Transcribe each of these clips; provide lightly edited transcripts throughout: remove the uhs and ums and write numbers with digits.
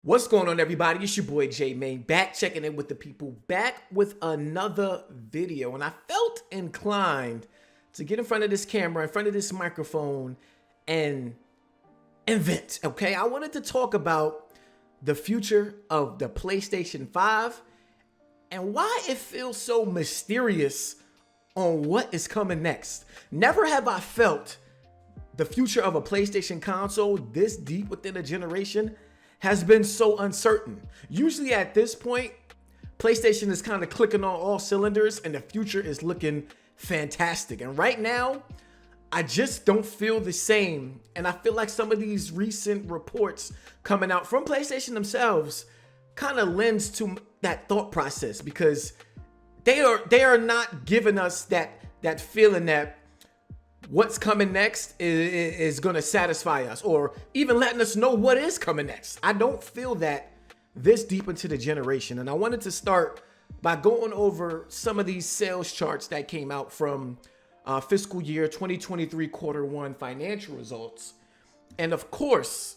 What's going on, everybody? It's your boy J Main, back checking in with the people, back with another video. And I felt inclined to get in front of this camera, in front of this microphone, and vent, okay? I wanted to talk about the future of the PlayStation 5 and why it feels so mysterious on what is coming next. Never have I felt the future of a PlayStation console this deep within a generation has been so uncertain. Usually at this point, PlayStation is kind of clicking on all cylinders and the future is looking fantastic. And right now, I just don't feel the same. And I feel like some of these recent reports coming out from PlayStation themselves kind of lends to that thought process, because they are not giving us that feeling that what's coming next is going to satisfy us, or even letting us know what is coming next. I don't feel that this deep into the generation. And I wanted to start by going over some of these sales charts that came out from fiscal year 2023 quarter one financial results. And of course,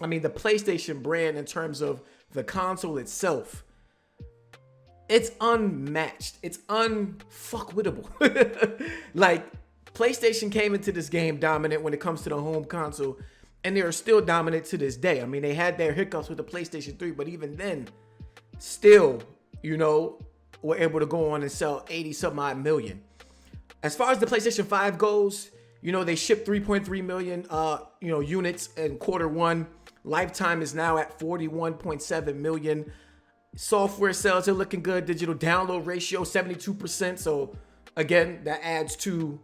I mean, the PlayStation brand in terms of the console itself, it's unmatched. It's unfuckwittable. Like, PlayStation came into this game dominant when it comes to the home console, and they are still dominant to this day. I mean, they had their hiccups with the PlayStation 3, but even then, still, were able to go on and sell 80 some odd million. As far as the PlayStation 5 goes, they shipped 3.3 million, units in quarter one. Lifetime is now at 41.7 million. Software sales are looking good. Digital download ratio, 72%. So again, that adds to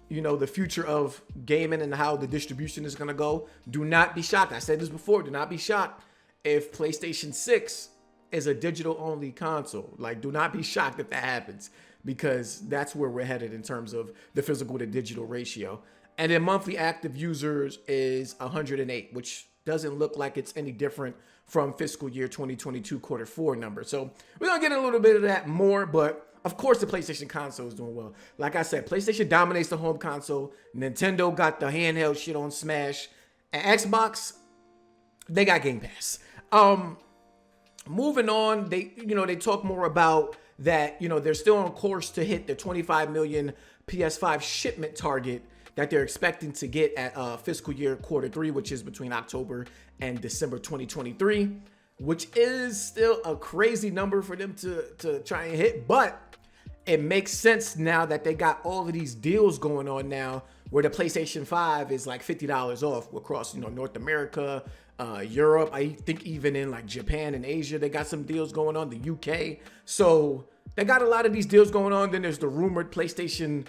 the future of gaming and how the distribution is going to go. Do not be shocked. I said this before. Do not be shocked if PlayStation 6 is a digital only console. Like, do not be shocked if that happens, because that's where we're headed in terms of the physical to digital ratio. And then monthly active users is 108, which doesn't look like it's any different from fiscal year 2022 quarter four number. So we're going to get a little bit of that more, but of course, the PlayStation console is doing well. Like I said, PlayStation dominates the home console. Nintendo got the handheld shit on Smash. And Xbox, they got Game Pass. Moving on, they talk more about that, they're still on course to hit the 25 million PS5 shipment target that they're expecting to get at fiscal year quarter three, which is between October and December 2023, which is still a crazy number for them to try and hit. But it makes sense now that they got all of these deals going on now, where the PlayStation 5 is like $50 off across, North America, Europe. I think even in like Japan and Asia, they got some deals going on, the UK. So they got a lot of these deals going on. Then there's the rumored PlayStation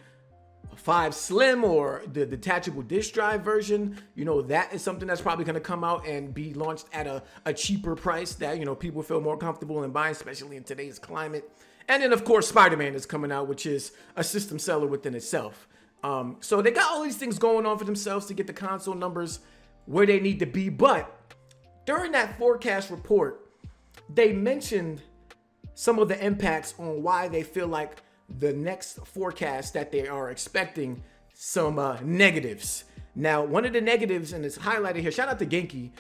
5 Slim, or the detachable disk drive version. That is something that's probably going to come out and be launched at a cheaper price that, people feel more comfortable in buying, especially in today's climate. And then, of course, Spider-Man is coming out, which is a system seller within itself. So they got all these things going on for themselves to get the console numbers where they need to be. But during that forecast report, they mentioned some of the impacts on why they feel like the next forecast that they are expecting some negatives. Now, one of the negatives, and it's highlighted here, shout out to Genki.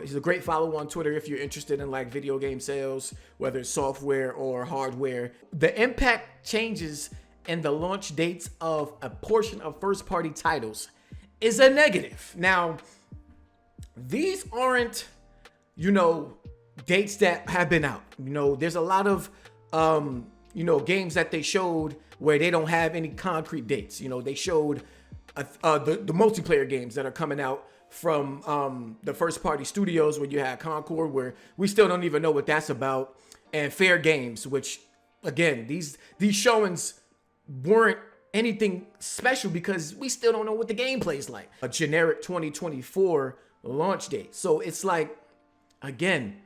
He's a great follow on Twitter if you're interested in like video game sales, whether it's software or hardware. The impact changes in the launch dates of a portion of first party titles is a negative. Now, these aren't, dates that have been out. There's a lot of, games that they showed where they don't have any concrete dates. They showed the multiplayer games that are coming out from the first party studios, where you had Concord, where we still don't even know what that's about, and Fair Games, which again, these showings weren't anything special because we still don't know what the gameplay is like. A generic 2024 launch date. So it's like, again,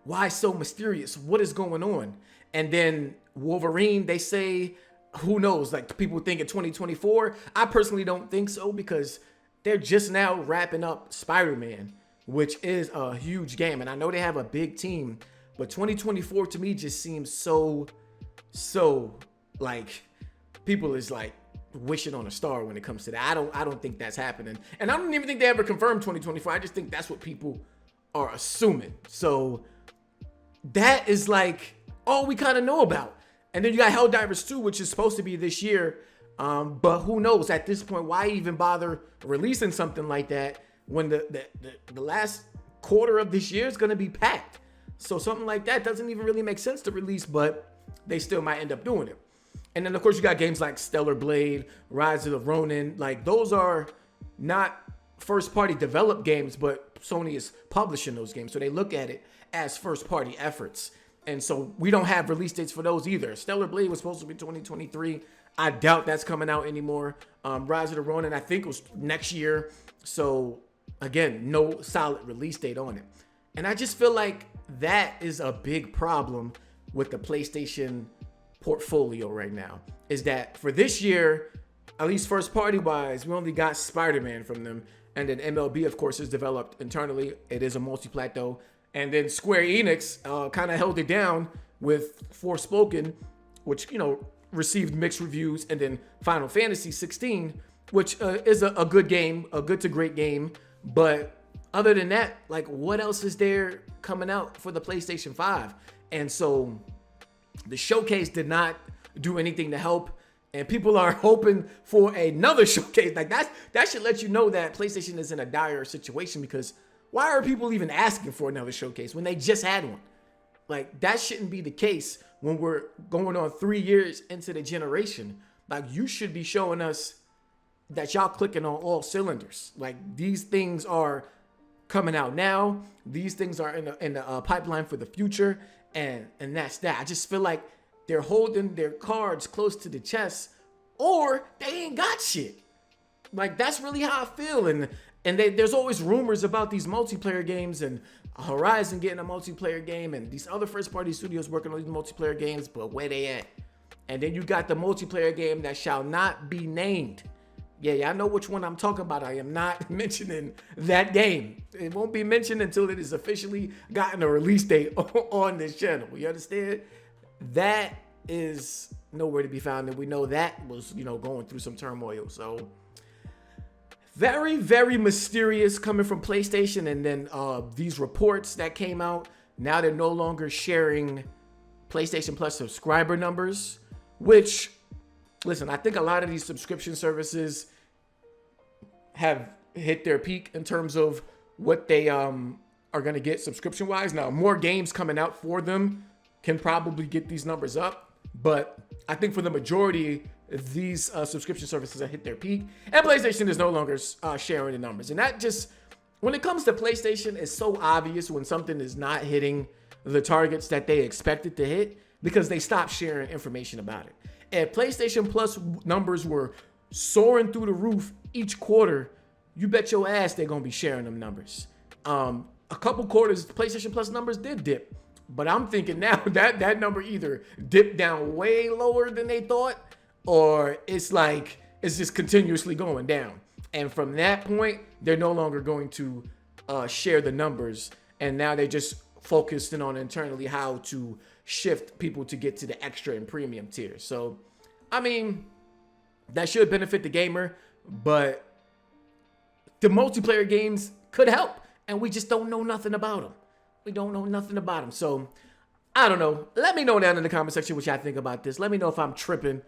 why so mysterious? What is going on? And then Wolverine, they say, who knows? Like, people think in 2024. I personally don't think so, because they're just now wrapping up Spider-Man, which is a huge game. And I know they have a big team, but 2024 to me just seems so like people is like wishing on a star when it comes to that. I don't think that's happening. And I don't even think they ever confirmed 2024. I just think that's what people are assuming. So that is like all we kind of know about. And then you got Helldivers 2, which is supposed to be this year. But who knows at this point, why even bother releasing something like that when the last quarter of this year is going to be packed. So something like that doesn't even really make sense to release, but they still might end up doing it. And then of course you got games like Stellar Blade, Rise of the Ronin. Like those are not first party developed games, but Sony is publishing those games. So they look at it as first party efforts. And so we don't have release dates for those either. Stellar Blade was supposed to be 2023. I doubt that's coming out anymore. Rise of the Ronin, I think, was next year. So, again, no solid release date on it. And I just feel like that is a big problem with the PlayStation portfolio right now. Is that for this year, at least first party wise, we only got Spider-Man from them. And then MLB, of course, is developed internally. It is a multi-plat though. And then Square Enix kind of held it down with Forspoken, which, you know, received mixed reviews, and then Final Fantasy 16, which is a good game, a good to great game. But other than that, like, what else is there coming out for the PlayStation 5? And so the showcase did not do anything to help, and people are hoping for another showcase. Like that should let you know that PlayStation is in a dire situation, because why are people even asking for another showcase when they just had one? Like, that shouldn't be the case when we're going on 3 years into the generation. Like, you should be showing us that y'all clicking on all cylinders. Like, these things are coming out now. These things are in the pipeline for the future. And that's that. I just feel like they're holding their cards close to the chest, or they ain't got shit. Like, that's really how I feel. And there's always rumors about these multiplayer games, and Horizon getting a multiplayer game, and these other first-party studios working on these multiplayer games, but where they at? And then you got the multiplayer game that shall not be named. Yeah, I know which one I'm talking about. I am not mentioning that game. It won't be mentioned until it is officially gotten a release date on this channel. You understand? That is nowhere to be found, and we know that was, you know, going through some turmoil. So very, very mysterious coming from PlayStation. And then these reports that came out, now they're no longer sharing PlayStation Plus subscriber numbers, which, listen, I think a lot of these subscription services have hit their peak in terms of what they are going to get subscription wise. Now, more games coming out for them can probably get these numbers up, but I think for the majority, these subscription services have hit their peak, and PlayStation is no longer sharing the numbers. And that just, when it comes to PlayStation, it's so obvious when something is not hitting the targets that they expected to hit, because they stopped sharing information about it. If PlayStation Plus numbers were soaring through the roof each quarter, you bet your ass they're gonna be sharing them numbers. A couple quarters, PlayStation Plus numbers did dip, but I'm thinking now that number either dipped down way lower than they thought, or it's like it's just continuously going down. And from that point, they're no longer going to share the numbers, and now they're just focusing on internally how to shift people to get to the extra and premium tier. So, I mean, that should benefit the gamer, but the multiplayer games could help, and we just don't know nothing about them. We don't know nothing about them. So, I don't know. Let me know down in the comment section what y'all think about this. Let me know if I'm tripping,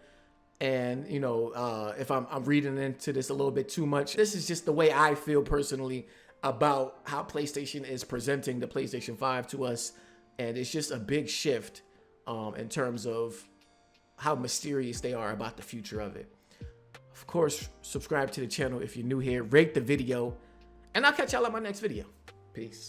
and, you know, if I'm reading into this a little bit too much. This is just the way I feel personally about how PlayStation is presenting the PlayStation 5 to us. And it's just a big shift in terms of how mysterious they are about the future of it. Of course, subscribe to the channel if you're new here. Rate the video. And I'll catch y'all on my next video. Peace.